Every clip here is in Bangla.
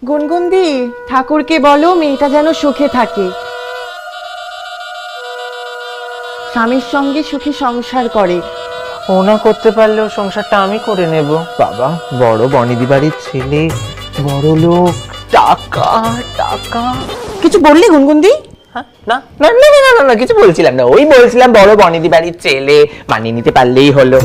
গুনগুনদি, ঠাকুরকে বলো মেয়েটা যেন সুখে থাকে, স্বামীর সঙ্গে সুখী সংসার করে। ও না করতে পারলেও সংসারটা আমি করে নেব। বাবা, বড় বনিদি বাড়ির ছেলে, বড় লোক, টাকা টাকা। কিছু বললি গুনগুনদি? হ্যাঁ, না না না না না না, কিছু বলছিলাম না, ওই বলছিলাম বড় বনিদি বাড়ির ছেলে, মানিয়ে নিতে পারলেই হলো।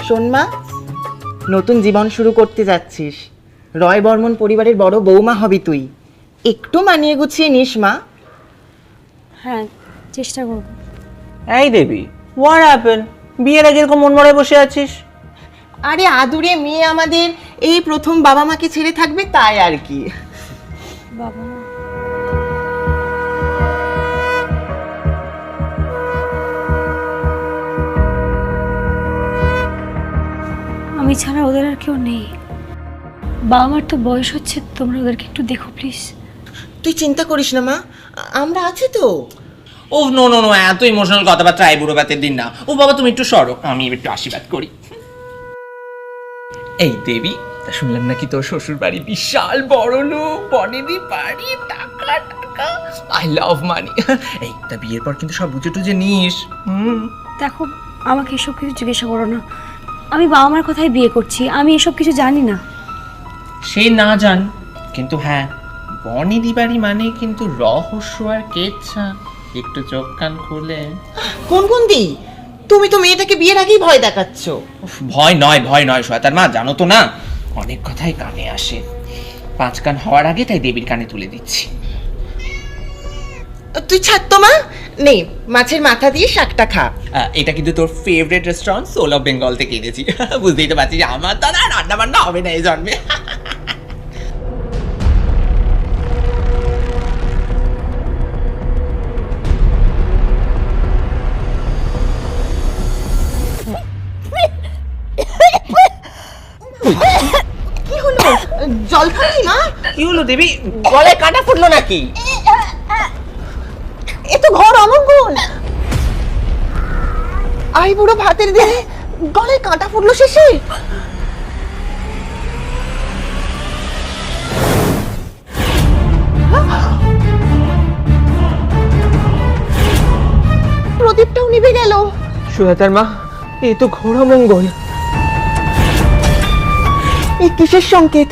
শোন মা, নতুন জীবন শুরু করতে যাচ্ছিস, রয় বর্মন পরিবারের বড় বৌমা হবি তুই, একটু মানিয়ে গুছিয়ে নিস মা। হ্যাঁ, চেষ্টা করব। এই দেবী, হোয়াট হ্যাপেন? বিয়ের আগে এরকম মন মরায় বসে আছিস? আরে আদুরে মেয়ে আমাদের, এই প্রথম বাবা মাকে ছেড়ে থাকবে তাই আর কি। বাবা মা, আমি ছাড়া ওদের আর কেউ নেই। বাবা মার তো বয়স হচ্ছে, তোমরা ওদেরকে একটু দেখো প্লিজ। তুই চিন্তা করিস না মা, আমরা আছি তো। ও নো নো নো, এত ইমোশনাল কথাবার্তা এই বুড়ো বাতের দিন না। ও বাবা, তুমি একটু সরো, আমি একটু আশীর্বাদ করি। এই দেবী, শুনলাম নাকি তোর শ্বশুর বাড়ি বিশাল বড় লোক, বনেদি বাড়ি, টাকা টাকা। আই লাভ মানি। এই তা বিয়ের পর কিন্তু সব বুঝে টুঝে নিস। দেখো, আমাকে এসব কিছু জিজ্ঞাসা করো না। আমি বাবা মার কথাই বিয়ে করছি, আমি এসব কিছু জানি না। সে না জান, কিন্তু হ্যাঁ, বনেদি বাড়ি মানে কিন্তু রহস্য আর কেচ্ছা। একটু চোখ কান খুলে। গুনগুনদি, তুমি তো মেয়েটাকে বিয়ের আগেই ভয় দেখাচ্ছ। ভয় নয় শয়তার মা, জানো তো না, অনেক কথাই কানে আসে। 5 কান হওয়ার আগে তাই দেবীর কানে তুলে দিচ্ছি। তুই ছাড় তো মা, নে মাছের মাথা দিয়ে শাকটা খা। এটা কিন্তু তোর favourite restaurant soul of Bengal থেকে এনেছি। বুঝতেই তো পারছিস আমার তো না রান্না বান্না হবে না এই জন্মে। কি হলো, জল খাবি মা? কি হলো দেবী, গলায় কাঁটা ফুটলো নাকি? এ তো ঘর অমঙ্গল। আই বুড়ো ভাতের দিনে গলায় কাঁটা ফুটলো শেষে। প্রদীপটাও নিভে গেল। শয়তার মা, এই তো ঘোর অমঙ্গল। এই কিসের সংকেত?